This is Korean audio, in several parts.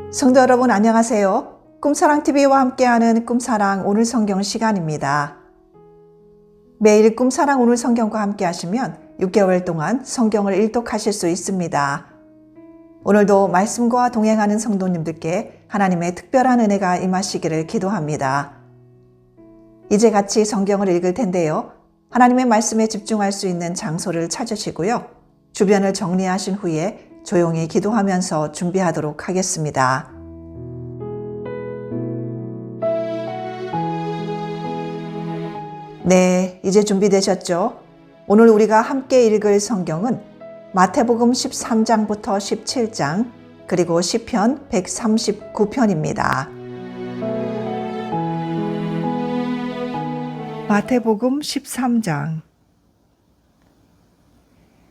성도 여러분 안녕하세요. 꿈사랑TV와 함께하는 꿈사랑 오늘 성경 시간입니다. 매일 꿈사랑 오늘 성경과 함께 하시면 6개월 동안 성경을 일독하실 수 있습니다. 오늘도 말씀과 동행하는 성도님들께 하나님의 특별한 은혜가 임하시기를 기도합니다. 이제 같이 성경을 읽을 텐데요. 하나님의 말씀에 집중할 수 있는 장소를 찾으시고요. 주변을 정리하신 후에 조용히 기도하면서 준비하도록 하겠습니다. 네, 이제 준비되셨죠? 오늘 우리가 함께 읽을 성경은 마태복음 13장부터 17장 그리고 시편 139편입니다. 마태복음 13장.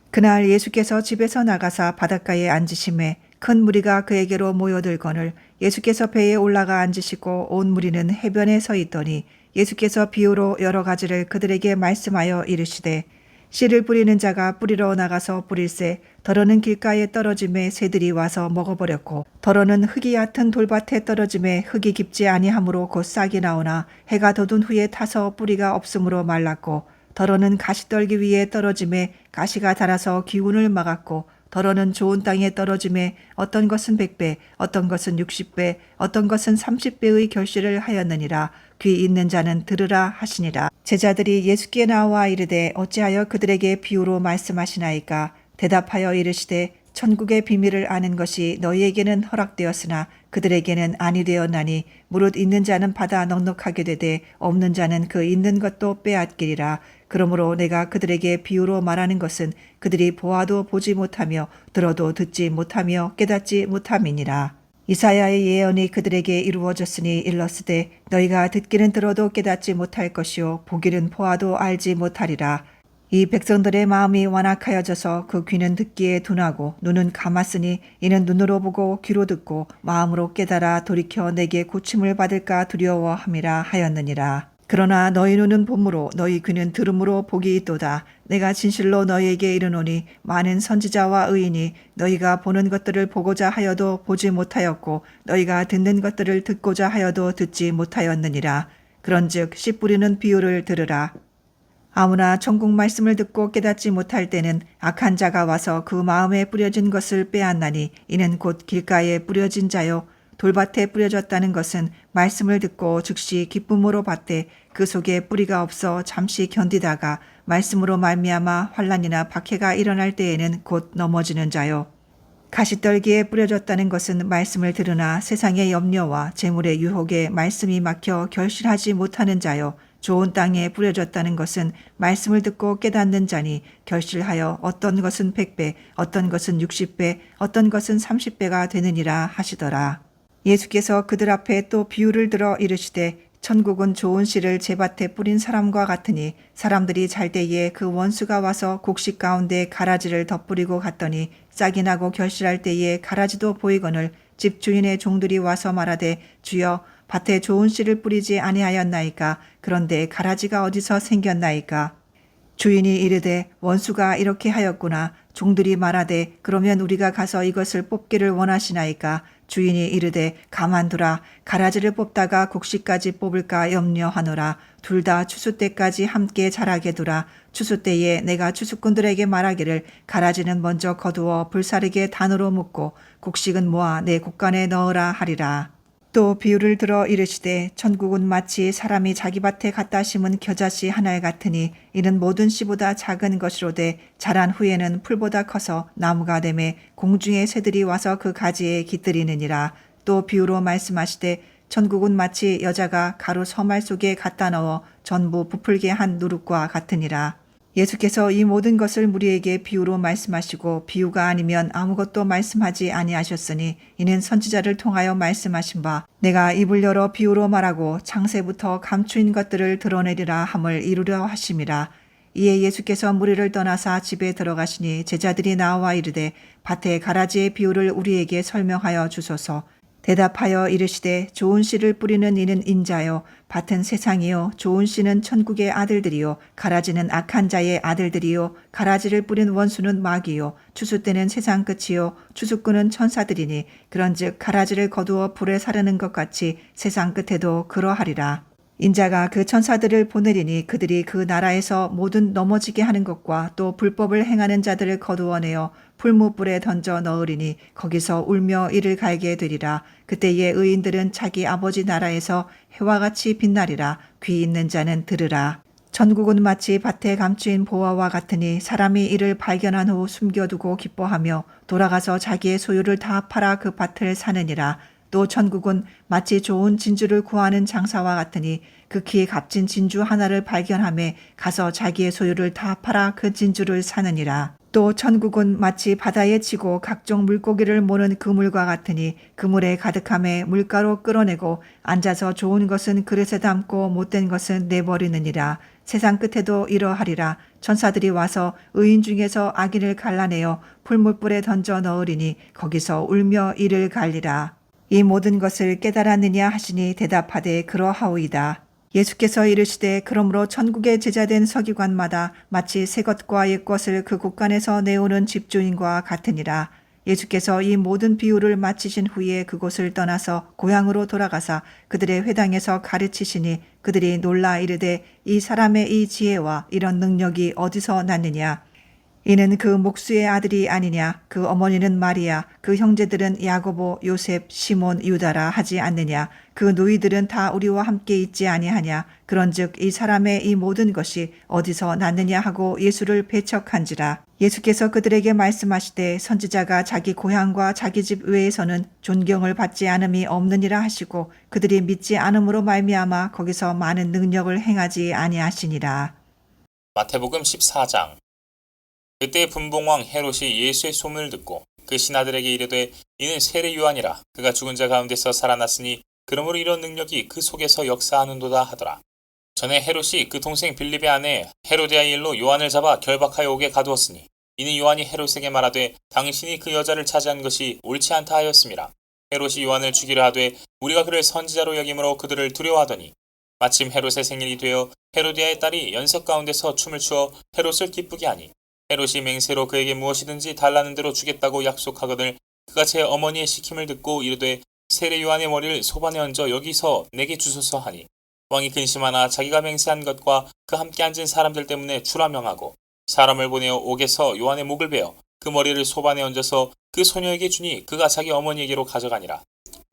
그날 예수께서 집에서 나가사 바닷가에 앉으심에 큰 무리가 그에게로 모여들거늘 예수께서 배에 올라가 앉으시고 온 무리는 해변에 서 있더니 예수께서 비유로 여러 가지를 그들에게 말씀하여 이르시되 씨를 뿌리는 자가 뿌리러 나가서 뿌릴새 더러는 길가에 떨어짐에 새들이 와서 먹어버렸고 더러는 흙이 얕은 돌밭에 떨어짐에 흙이 깊지 아니하므로 곧 싹이 나오나 해가 돋은 후에 타서 뿌리가 없으므로 말랐고 더러는 가시떨기 위에 떨어짐에 가시가 자라서 기운을 막았고 더러는 좋은 땅에 떨어짐에 어떤 것은 100배, 어떤 것은 60배, 어떤 것은 30배의 결실을 하였느니라. 귀 있는 자는 들으라 하시니라. 제자들이 예수께 나와 이르되 어찌하여 그들에게 비유로 말씀하시나이까? 대답하여 이르시되 천국의 비밀을 아는 것이 너희에게는 허락되었으나 그들에게는 아니 되었나니 무릇 있는 자는 받아 넉넉하게 되되 없는 자는 그 있는 것도 빼앗기리라. 그러므로 내가 그들에게 비유로 말하는 것은 그들이 보아도 보지 못하며 들어도 듣지 못하며 깨닫지 못함이니라. 이사야의 예언이 그들에게 이루어졌으니 일렀으되 너희가 듣기는 들어도 깨닫지 못할 것이요 보기는 보아도 알지 못하리라. 이 백성들의 마음이 완악하여져서 그 귀는 듣기에 둔하고 눈은 감았으니 이는 눈으로 보고 귀로 듣고 마음으로 깨달아 돌이켜 내게 고침을 받을까 두려워함이라 하였느니라. 그러나 너희 눈은 봄으로 너희 귀는 들음으로 복이 있도다. 내가 진실로 너희에게 이르노니 많은 선지자와 의인이 너희가 보는 것들을 보고자 하여도 보지 못하였고 너희가 듣는 것들을 듣고자 하여도 듣지 못하였느니라. 그런즉 씨 뿌리는 비유를 들으라. 아무나 천국 말씀을 듣고 깨닫지 못할 때는 악한 자가 와서 그 마음에 뿌려진 것을 빼앗나니 이는 곧 길가에 뿌려진 자요 돌밭에 뿌려졌다는 것은 말씀을 듣고 즉시 기쁨으로 받되 그 속에 뿌리가 없어 잠시 견디다가 말씀으로 말미암아 환난이나 박해가 일어날 때에는 곧 넘어지는 자요. 가시떨기에 뿌려졌다는 것은 말씀을 들으나 세상의 염려와 재물의 유혹에 말씀이 막혀 결실하지 못하는 자요. 좋은 땅에 뿌려졌다는 것은 말씀을 듣고 깨닫는 자니 결실하여 어떤 것은 100배, 어떤 것은 60배, 어떤 것은 30배가 되느니라 하시더라. 예수께서 그들 앞에 또 비유를 들어 이르시되 천국은 좋은 씨를 제밭에 뿌린 사람과 같으니 사람들이 잘 때에 그 원수가 와서 곡식 가운데 가라지를 덧뿌리고 갔더니 싹이 나고 결실할 때에 가라지도 보이거늘 집 주인의 종들이 와서 말하되 주여 밭에 좋은 씨를 뿌리지 아니하였나이까? 그런데 가라지가 어디서 생겼나이까? 주인이 이르되 원수가 이렇게 하였구나. 종들이 말하되 그러면 우리가 가서 이것을 뽑기를 원하시나이까? 주인이 이르되 가만두라. 가라지를 뽑다가 곡식까지 뽑을까 염려하노라. 둘 다 추수 때까지 함께 자라게 두라. 추수 때에 내가 추수꾼들에게 말하기를 가라지는 먼저 거두어 불사르게 단으로 묶고 곡식은 모아 내 곡간에 넣으라 하리라. 또 비유를 들어 이르시되 천국은 마치 사람이 자기 밭에 갖다 심은 겨자씨 한 알 같으니 이는 모든 씨보다 작은 것이로되 자란 후에는 풀보다 커서 나무가 되매 공중의 새들이 와서 그 가지에 깃들이느니라. 또 비유로 말씀하시되 천국은 마치 여자가 가루 서말 속에 갖다 넣어 전부 부풀게 한 누룩과 같으니라. 예수께서 이 모든 것을 무리에게 비유로 말씀하시고 비유가 아니면 아무것도 말씀하지 아니하셨으니 이는 선지자를 통하여 말씀하신 바 내가 입을 열어 비유로 말하고 창세부터 감추인 것들을 드러내리라 함을 이루려 하심이라. 이에 예수께서 무리를 떠나사 집에 들어가시니 제자들이 나와 이르되 밭에 가라지의 비유를 우리에게 설명하여 주소서. 대답하여 이르시되 좋은 씨를 뿌리는 이는 인자요 밭은 세상이요 좋은 씨는 천국의 아들들이요 가라지는 악한 자의 아들들이요 가라지를 뿌린 원수는 마귀요 추수 때는 세상 끝이요 추수꾼은 천사들이니 그런즉 가라지를 거두어 불에 사르는 것 같이 세상 끝에도 그러하리라. 인자가 그 천사들을 보내리니 그들이 그 나라에서 모든 넘어지게 하는 것과 또 불법을 행하는 자들을 거두어내어 풀무불에 던져 넣으리니 거기서 울며 이를 갈게 되리라. 그때의 의인들은 자기 아버지 나라에서 해와 같이 빛나리라. 귀 있는 자는 들으라. 천국은 마치 밭에 감추인 보화와 같으니 사람이 이를 발견한 후 숨겨두고 기뻐하며 돌아가서 자기의 소유를 다 팔아 그 밭을 사느니라. 또 천국은 마치 좋은 진주를 구하는 장사와 같으니 극히 값진 진주 하나를 발견하며 가서 자기의 소유를 다 팔아 그 진주를 사느니라. 또 천국은 마치 바다에 치고 각종 물고기를 모는 그물과 같으니 그물에 가득함에 물가로 끌어내고 앉아서 좋은 것은 그릇에 담고 못된 것은 내버리느니라. 세상 끝에도 이러하리라. 천사들이 와서 의인 중에서 악인을 갈라내어 풀무불에 던져 넣으리니 거기서 울며 이를 갈리라. 이 모든 것을 깨달았느냐 하시니 대답하되 그러하오이다. 예수께서 이르시되 그러므로 천국의 제자된 서기관마다 마치 새 것과 옛 것을 그 곳간에서 내오는 집주인과 같으니라. 예수께서 이 모든 비유를 마치신 후에 그곳을 떠나서 고향으로 돌아가사 그들의 회당에서 가르치시니 그들이 놀라 이르되 이 사람의 이 지혜와 이런 능력이 어디서 났느냐. 이는 그 목수의 아들이 아니냐. 그 어머니는 마리아, 그 형제들은 야고보, 요셉, 시몬, 유다라 하지 않느냐. 그 누이들은 다 우리와 함께 있지 아니하냐. 그런즉 이 사람의 이 모든 것이 어디서 났느냐 하고 예수를 배척한지라. 예수께서 그들에게 말씀하시되 선지자가 자기 고향과 자기 집 외에서는 존경을 받지 않음이 없느니라 하시고 그들이 믿지 않음으로 말미암아 거기서 많은 능력을 행하지 아니하시니라. 마태복음 14장. 그때 분봉왕 헤롯이 예수의 소문을 듣고 그 신하들에게 이르되 이는 세례 요한이라. 그가 죽은 자 가운데서 살아났으니 그러므로 이런 능력이 그 속에서 역사하는도다 하더라. 전에 헤롯이 그 동생 빌립의 아내 헤로디아의 일로 요한을 잡아 결박하여 옥에 가두었으니 이는 요한이 헤롯에게 말하되 당신이 그 여자를 차지한 것이 옳지 않다 하였음이라. 헤롯이 요한을 죽이려 하되 우리가 그를 선지자로 여김으로 그들을 두려워하더니 마침 헤롯의 생일이 되어 헤로디아의 딸이 연석 가운데서 춤을 추어 헤롯을 기쁘게 하니 헤롯이 맹세로 그에게 무엇이든지 달라는 대로 주겠다고 약속하거늘 그가 제 어머니의 시킴을 듣고 이르되 세례 요한의 머리를 소반에 얹어 여기서 내게 주소서 하니 왕이 근심하나 자기가 맹세한 것과 그 함께 앉은 사람들 때문에 주라 명하고 사람을 보내어 옥에서 요한의 목을 베어 그 머리를 소반에 얹어서 그 소녀에게 주니 그가 자기 어머니에게로 가져가니라.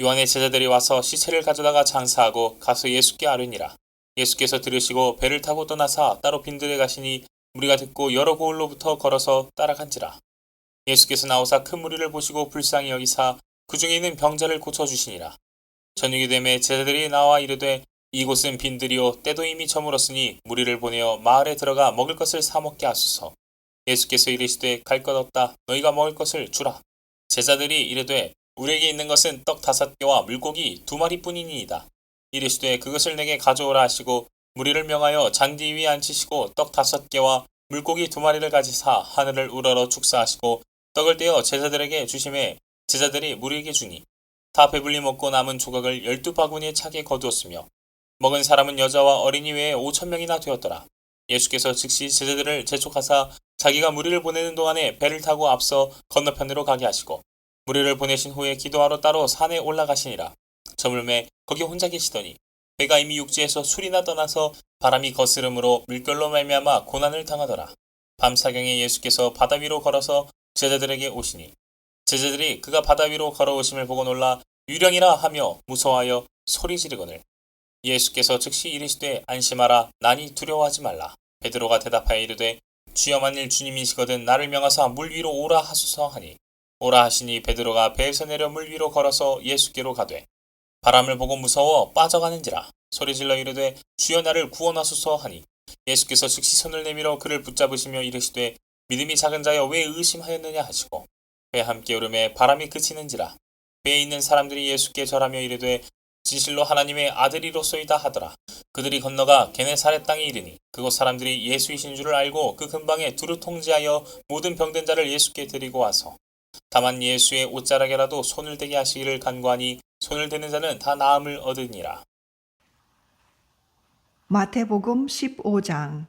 요한의 제자들이 와서 시체를 가져다가 장사하고 가서 예수께 아뢰니라. 예수께서 들으시고 배를 타고 떠나사 따로 빈들에 가시니 무리가 듣고 여러 고을로부터 걸어서 따라간지라. 예수께서 나오사 큰 무리를 보시고 불쌍히 여기사 그 중에 있는 병자를 고쳐주시니라. 저녁이 되매 제자들이 나와 이르되 이곳은 빈들이요 때도 이미 저물었으니 무리를 보내어 마을에 들어가 먹을 것을 사 먹게 하소서. 예수께서 이르시되 갈 것 없다. 너희가 먹을 것을 주라. 제자들이 이르되 우리에게 있는 것은 떡 5개와 물고기 2마리뿐이니이다. 이르시되 그것을 내게 가져오라 하시고 무리를 명하여 잔디 위에 앉히시고 떡 5개와 물고기 2마리를 가지사 하늘을 우러러 축사하시고 떡을 떼어 제자들에게 주심에 제자들이 무리에게 주니 다 배불리 먹고 남은 조각을 12바구니에 차게 거두었으며 먹은 사람은 여자와 어린이 외에 5,000명이나 되었더라. 예수께서 즉시 제자들을 재촉하사 자기가 무리를 보내는 동안에 배를 타고 앞서 건너편으로 가게 하시고 무리를 보내신 후에 기도하러 따로 산에 올라가시니라. 저물매 거기 혼자 계시더니 배가 이미 육지에서 술이나 떠나서 바람이 거스름으로 물결로 말미암아 고난을 당하더라. 밤사경에 예수께서 바다 위로 걸어서 제자들에게 오시니 제자들이 그가 바다 위로 걸어오심을 보고 놀라 유령이라 하며 무서워하여 소리 지르거늘 예수께서 즉시 이르시되 안심하라. 나니 두려워하지 말라. 베드로가 대답하여 이르되 주여 만일 주님이시거든 나를 명하사 물 위로 오라 하소서 하니 오라 하시니 베드로가 배에서 내려 물 위로 걸어서 예수께로 가되 바람을 보고 무서워 빠져가는지라. 소리질러 이르되 주여 나를 구원하소서 하니 예수께서 즉시 손을 내밀어 그를 붙잡으시며 이르시되 믿음이 작은 자여 왜 의심하였느냐 하시고 배 함께 오름에 바람이 그치는지라. 배에 있는 사람들이 예수께 절하며 이르되 진실로 하나님의 아들이로소이다 하더라. 그들이 건너가 게네사렛 땅에 이르니 그곳 사람들이 예수이신 줄을 알고 그 근방에 두루 통제하여 모든 병든 자를 예수께 데리고 와서 다만 예수의 옷자락에라도 손을 대게 하시기를 간구하니 손을 대는 자는 다 나음을 얻으니라. 마태복음 15장.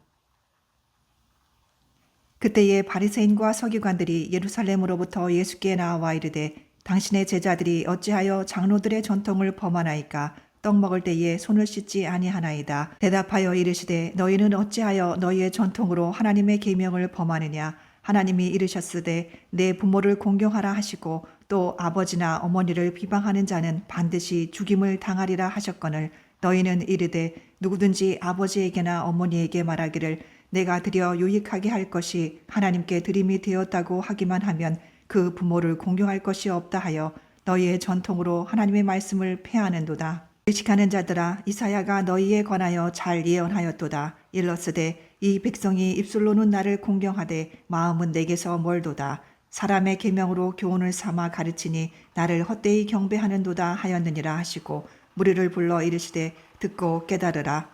그때에 바리새인과 서기관들이 예루살렘으로부터 예수께 나와 이르되 당신의 제자들이 어찌하여 장로들의 전통을 범하나이까? 떡 먹을 때에 손을 씻지 아니하나이다. 대답하여 이르시되 너희는 어찌하여 너희의 전통으로 하나님의 계명을 범하느냐? 하나님이 이르셨으되 내 부모를 공경하라 하시고 또 아버지나 어머니를 비방하는 자는 반드시 죽임을 당하리라 하셨거늘 너희는 이르되 누구든지 아버지에게나 어머니에게 말하기를 내가 드려 유익하게 할 것이 하나님께 드림이 되었다고 하기만 하면 그 부모를 공경할 것이 없다 하여 너희의 전통으로 하나님의 말씀을 폐하는도다. 의식하는 자들아, 이사야가 너희에 관하여 잘 예언하였도다. 일렀으되 이 백성이 입술로는 나를 공경하되 마음은 내게서 멀도다. 사람의 계명으로 교훈을 삼아 가르치니 나를 헛되이 경배하는도다 하였느니라 하시고 무리를 불러 이르시되 듣고 깨달으라.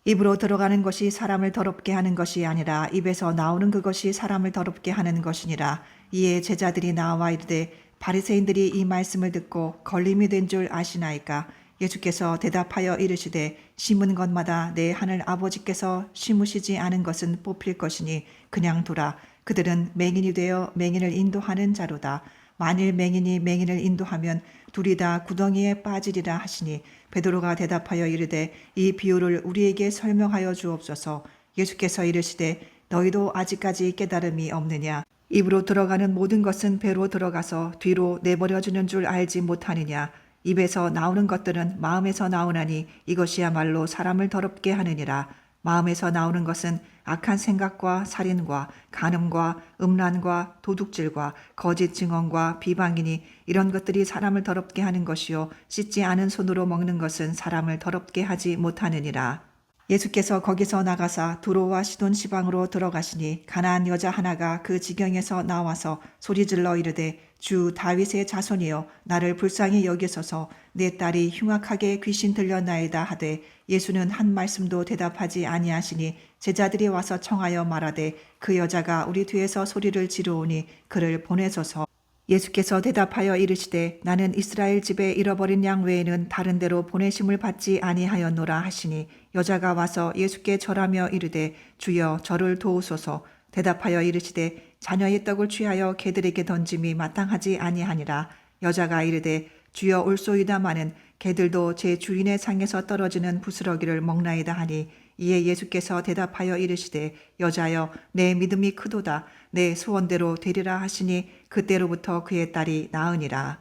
입으로 들어가는 것이 사람을 더럽게 하는 것이 아니라 입에서 나오는 그것이 사람을 더럽게 하는 것이니라. 이에 제자들이 나와 이르되 바리새인들이 이 말씀을 듣고 걸림이 된 줄 아시나이까? 예수께서 대답하여 이르시되 심은 것마다 내 하늘 아버지께서 심으시지 않은 것은 뽑힐 것이니 그냥 두라. 그들은 맹인이 되어 맹인을 인도하는 자로다. 만일 맹인이 맹인을 인도하면 둘이 다 구덩이에 빠지리라 하시니 베드로가 대답하여 이르되 이 비유를 우리에게 설명하여 주옵소서. 예수께서 이르시되 너희도 아직까지 깨달음이 없느냐? 입으로 들어가는 모든 것은 배로 들어가서 뒤로 내버려주는 줄 알지 못하느냐? 입에서 나오는 것들은 마음에서 나오나니 이것이야말로 사람을 더럽게 하느니라. 마음에서 나오는 것은 악한 생각과 살인과 간음과 음란과 도둑질과 거짓 증언과 비방이니 이런 것들이 사람을 더럽게 하는 것이요 씻지 않은 손으로 먹는 것은 사람을 더럽게 하지 못하느니라. 예수께서 거기서 나가사 두로와 시돈 시방으로 들어가시니 가나안 여자 하나가 그 지경에서 나와서 소리질러 이르되 주 다윗의 자손이여 나를 불쌍히 여기소서. 내 딸이 흉악하게 귀신 들렸나이다 하되 예수는 한 말씀도 대답하지 아니하시니 제자들이 와서 청하여 말하되 그 여자가 우리 뒤에서 소리를 지르오니 그를 보내소서. 예수께서 대답하여 이르시되 나는 이스라엘 집에 잃어버린 양 외에는 다른 데로 보내심을 받지 아니하였노라 하시니 여자가 와서 예수께 절하며 이르되 주여 저를 도우소서. 대답하여 이르시되 자녀의 떡을 취하여 개들에게 던짐이 마땅하지 아니하니라. 여자가 이르되 주여 올소이다마는 개들도 제 주인의 상에서 떨어지는 부스러기를 먹나이다 하니 이에 예수께서 대답하여 이르시되 여자여 내 믿음이 크도다. 내 소원대로 되리라 하시니 그때로부터 그의 딸이 나으니라.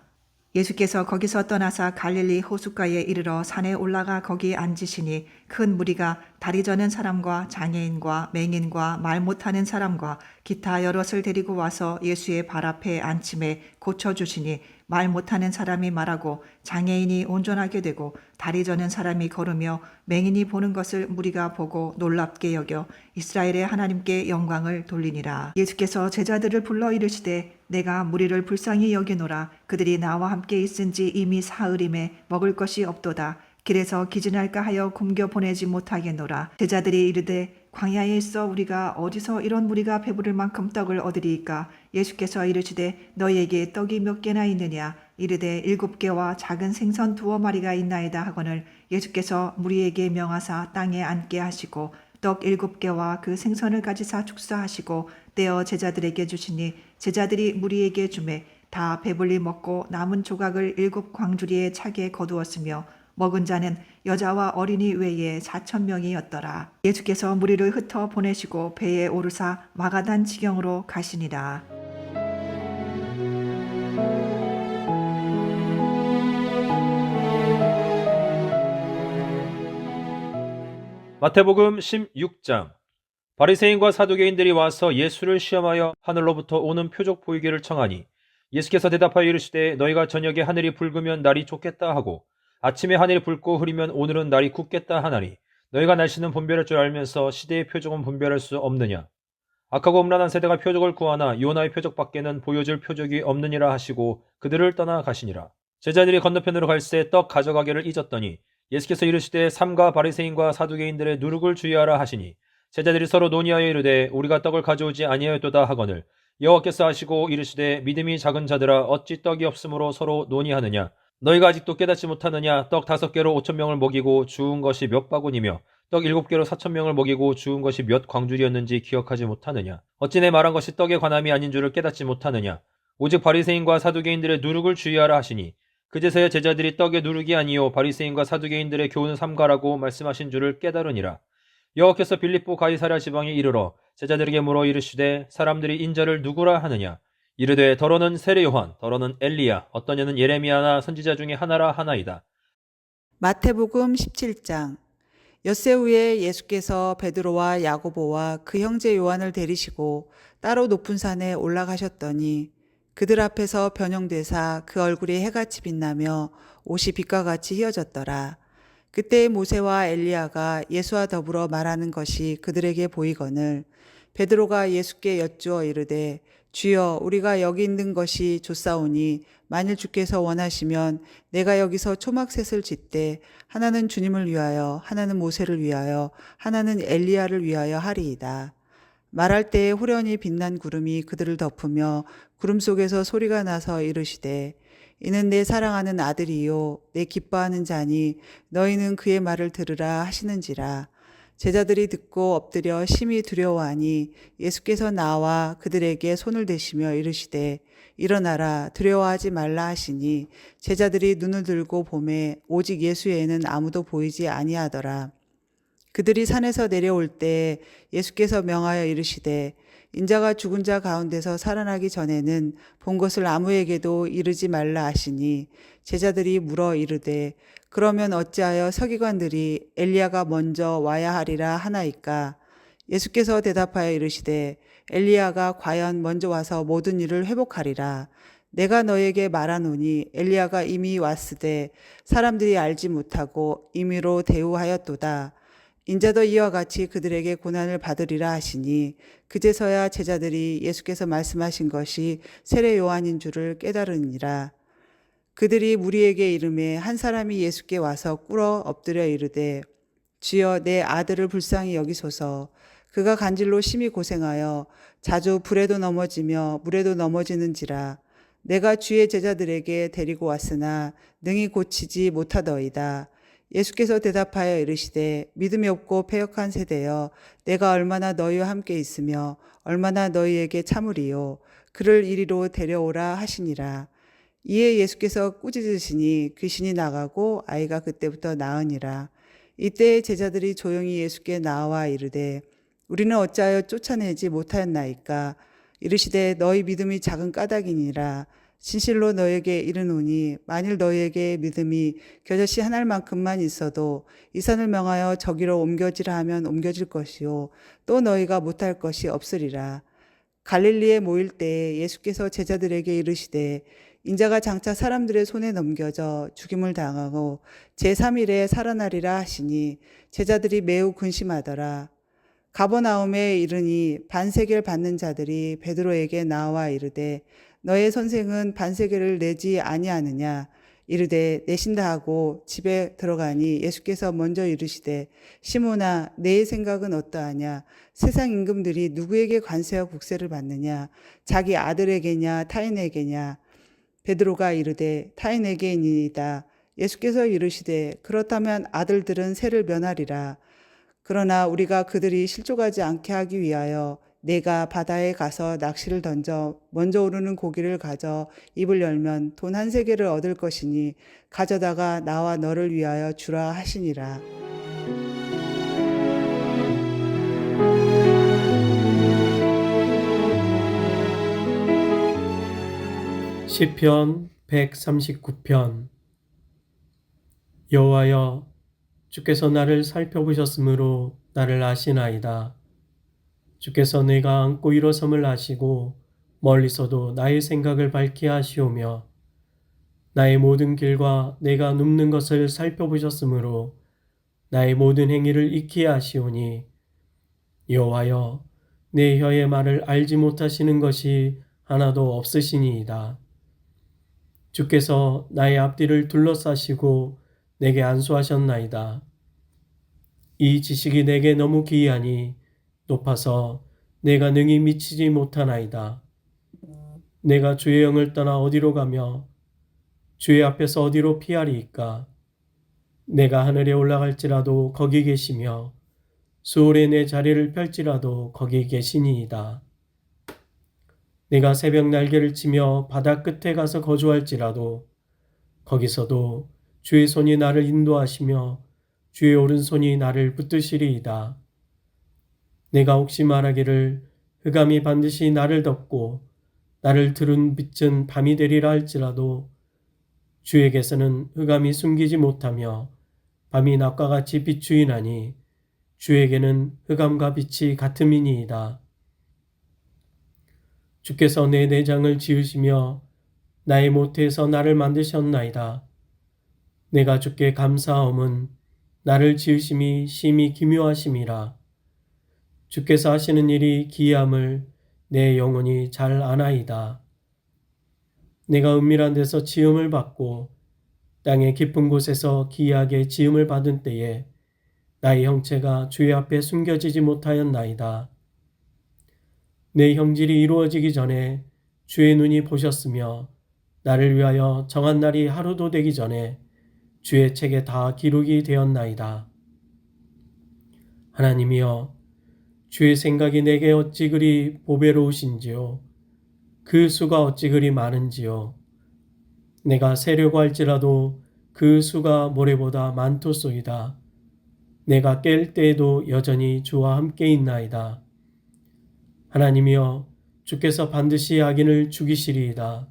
예수께서 거기서 떠나사 갈릴리 호숫가에 이르러 산에 올라가 거기 앉으시니 큰 무리가 다리 저는 사람과 장애인과 맹인과 말 못하는 사람과 기타 여럿을 데리고 와서 예수의 발 앞에 앉힘에 고쳐주시니 말 못하는 사람이 말하고 장애인이 온전하게 되고 다리 저는 사람이 걸으며 맹인이 보는 것을 무리가 보고 놀랍게 여겨 이스라엘의 하나님께 영광을 돌리니라. 예수께서 제자들을 불러 이르시되 내가 무리를 불쌍히 여기노라. 그들이 나와 함께 있은지 이미 사흘임에 먹을 것이 없도다. 길에서 기진할까 하여 굶겨 보내지 못하겠노라. 제자들이 이르되 광야에 있어 우리가 어디서 이런 무리가 배부를 만큼 떡을 얻으리이까? 예수께서 이르시되 너희에게 떡이 몇 개나 있느냐? 이르되 7개와 작은 생선 2마리가 있나이다 하거늘 예수께서 무리에게 명하사 땅에 앉게 하시고 떡 7개와 그 생선을 가지사 축사하시고 떼어 제자들에게 주시니 제자들이 무리에게 주매 다 배불리 먹고 남은 조각을 7광주리에 차게 거두었으며 먹은 자는 여자와 어린이 외에 4,000명이었더라. 예수께서 무리를 흩어 보내시고 배에 오르사 마가단 지경으로 가시니라. 마태복음 16장. 바리새인과 사두개인들이 와서 예수를 시험하여 하늘로부터 오는 표적 보이기를 청하니 예수께서 대답하여 이르시되 너희가 저녁에 하늘이 붉으면 날이 좋겠다 하고 아침에 하늘이 붉고 흐리면 오늘은 날이 굳겠다 하나니 너희가 날씨는 분별할 줄 알면서 시대의 표적은 분별할 수 없느냐? 악하고 음란한 세대가 표적을 구하나 요나의 표적밖에는 보여줄 표적이 없느니라 하시고 그들을 떠나 가시니라. 제자들이 건너편으로 갈새 떡 가져가기를 잊었더니 예수께서 이르시되 삼가 바리새인과 사두개인들의 누룩을 주의하라 하시니 제자들이 서로 논의하여 이르되 우리가 떡을 가져오지 아니하였도다 하거늘 여호와께서 하시고 이르시되 믿음이 작은 자들아 어찌 떡이 없으므로 서로 논의하느냐? 너희가 아직도 깨닫지 못하느냐? 떡 5개로 5,000명을 먹이고 주운 것이 몇 바구니며 떡 7개로 4,000명을 먹이고 주운 것이 몇 광줄이었는지 기억하지 못하느냐? 어찌 내 말한 것이 떡의 관함이 아닌 줄을 깨닫지 못하느냐? 오직 바리새인과 사두개인들의 누룩을 주의하라 하시니 그제서야 제자들이 떡의 누룩이 아니요 바리새인과 사두개인들의 교훈을 삼가라고 말씀하신 줄을 깨달으니라. 여호와께서 빌립보 가이사랴 지방에 이르러 제자들에게 물어 이르시되 사람들이 인자를 누구라 하느냐? 이르되 더러는 세례 요한, 더러는 엘리야, 어떤 이는 예레미야나 선지자 중에 하나라 하나이다. 마태복음 17장. 엿새 후에 예수께서 베드로와 야고보와 그 형제 요한을 데리시고 따로 높은 산에 올라가셨더니 그들 앞에서 변형되사 그 얼굴이 해같이 빛나며 옷이 빛과 같이 휘어졌더라. 그때 모세와 엘리야가 예수와 더불어 말하는 것이 그들에게 보이거늘 베드로가 예수께 여쭈어 이르되 주여 우리가 여기 있는 것이 좋사오니 만일 주께서 원하시면 내가 여기서 초막셋을 짓되 하나는 주님을 위하여 하나는 모세를 위하여 하나는 엘리야를 위하여 하리이다. 말할 때에 호련히 빛난 구름이 그들을 덮으며 구름 속에서 소리가 나서 이르시되 이는 내 사랑하는 아들이요 내 기뻐하는 자니 너희는 그의 말을 들으라 하시는지라. 제자들이 듣고 엎드려 심히 두려워하니 예수께서 나와 그들에게 손을 대시며 이르시되 일어나라 두려워하지 말라 하시니 제자들이 눈을 들고 보매 오직 예수 외에는 아무도 보이지 아니하더라. 그들이 산에서 내려올 때 예수께서 명하여 이르시되 인자가 죽은 자 가운데서 살아나기 전에는 본 것을 아무에게도 이르지 말라 하시니 제자들이 물어 이르되 그러면 어찌하여 서기관들이 엘리야가 먼저 와야 하리라 하나이까? 예수께서 대답하여 이르시되 엘리야가 과연 먼저 와서 모든 일을 회복하리라. 내가 너에게 말하노니 엘리야가 이미 왔으되 사람들이 알지 못하고 임의로 대우하였도다. 인자도 이와 같이 그들에게 고난을 받으리라 하시니 그제서야 제자들이 예수께서 말씀하신 것이 세례 요한인 줄을 깨달으니라. 그들이 무리에게 이르매 한 사람이 예수께 와서 꿇어 엎드려 이르되 주여 내 아들을 불쌍히 여기소서. 그가 간질로 심히 고생하여 자주 불에도 넘어지며 물에도 넘어지는지라. 내가 주의 제자들에게 데리고 왔으나 능히 고치지 못하더이다. 예수께서 대답하여 이르시되 믿음이 없고 패역한 세대여 내가 얼마나 너희와 함께 있으며 얼마나 너희에게 참으리요. 그를 이리로 데려오라 하시니라. 이에 예수께서 꾸짖으시니 귀신이 나가고 아이가 그때부터 나으니라. 이때 제자들이 조용히 예수께 나와 이르되 우리는 어찌하여 쫓아내지 못하였나이까? 이르시되 너희 믿음이 작은 까닭이니라. 진실로 너에게 이르노니 만일 너희에게 믿음이 겨자씨 한 알만큼만 있어도 이 산을 명하여 저기로 옮겨지라 하면 옮겨질 것이요 또 너희가 못할 것이 없으리라. 갈릴리에 모일 때에 예수께서 제자들에게 이르시되 인자가 장차 사람들의 손에 넘겨져 죽임을 당하고 제3일에 살아나리라 하시니 제자들이 매우 근심하더라. 가버나움에 이르니 반세계를 받는 자들이 베드로에게 나와 이르되 너의 선생은 반세계를 내지 아니하느냐? 이르되 내신다 하고 집에 들어가니 예수께서 먼저 이르시되 시몬아 내 생각은 어떠하냐? 세상 임금들이 누구에게 관세와 국세를 받느냐? 자기 아들에게냐 타인에게냐? 베드로가 이르되 타인에게이니이다. 예수께서 이르시되 그렇다면 아들들은 세를 면하리라. 그러나 우리가 그들이 실족하지 않게 하기 위하여 내가 바다에 가서 낚시를 던져 먼저 오르는 고기를 가져 입을 열면 돈 1세겔을 얻을 것이니 가져다가 나와 너를 위하여 주라 하시니라. 시편 139편. 여호와여, 주께서 나를 살펴보셨으므로 나를 아시나이다. 주께서 내가 앉고 일어섬을 아시고 멀리서도 나의 생각을 밝게 하시오며 나의 모든 길과 내가 눕는 것을 살펴보셨으므로 나의 모든 행위를 익히 아시오니 여호와여, 내 혀의 말을 알지 못하시는 것이 하나도 없으시니이다. 주께서 나의 앞뒤를 둘러싸시고 내게 안수하셨나이다. 이 지식이 내게 너무 기이하니 높아서 내가 능히 미치지 못하나이다. 내가 주의 영을 떠나 어디로 가며 주의 앞에서 어디로 피하리이까? 내가 하늘에 올라갈지라도 거기 계시며 수월에 내 자리를 펼지라도 거기 계시니이다. 내가 새벽 날개를 치며 바다 끝에 가서 거주할지라도 거기서도 주의 손이 나를 인도하시며 주의 오른손이 나를 붙드시리이다. 내가 혹시 말하기를 흑암이 반드시 나를 덮고 나를 두른 빛은 밤이 되리라 할지라도 주에게서는 흑암이 숨기지 못하며 밤이 낮과 같이 비추이나니 주에게는 흑암과 빛이 같음이니이다. 주께서 내 내장을 지으시며 나의 모태에서 나를 만드셨나이다. 내가 주께 감사함은 나를 지으심이 심히 기묘하심이라. 주께서 하시는 일이 기이함을 내 영혼이 잘 아나이다. 내가 은밀한 데서 지음을 받고 땅의 깊은 곳에서 기이하게 지음을 받은 때에 나의 형체가 주의 앞에 숨겨지지 못하였나이다. 내 형질이 이루어지기 전에 주의 눈이 보셨으며 나를 위하여 정한 날이 하루도 되기 전에 주의 책에 다 기록이 되었나이다. 하나님이여, 주의 생각이 내게 어찌 그리 보배로우신지요. 그 수가 어찌 그리 많은지요. 내가 세려고 할지라도 그 수가 모래보다 많도소이다. 내가 깰 때에도 여전히 주와 함께 있나이다. 하나님이여, 주께서 반드시 악인을 죽이시리이다.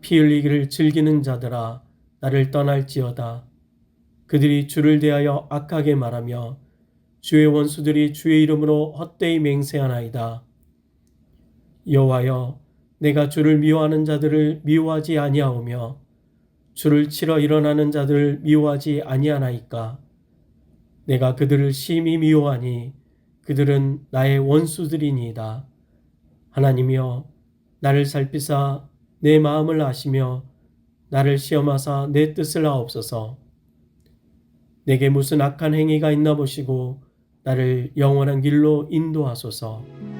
피 흘리기를 즐기는 자들아, 나를 떠날지어다. 그들이 주를 대하여 악하게 말하며 주의 원수들이 주의 이름으로 헛되이 맹세하나이다. 여호와여, 내가 주를 미워하는 자들을 미워하지 아니하오며 주를 치러 일어나는 자들을 미워하지 아니하나이까? 내가 그들을 심히 미워하니 그들은 나의 원수들이니이다. 하나님이여, 나를 살피사 내 마음을 아시며 나를 시험하사 내 뜻을 아옵소서. 내게 무슨 악한 행위가 있나 보시고 나를 영원한 길로 인도하소서.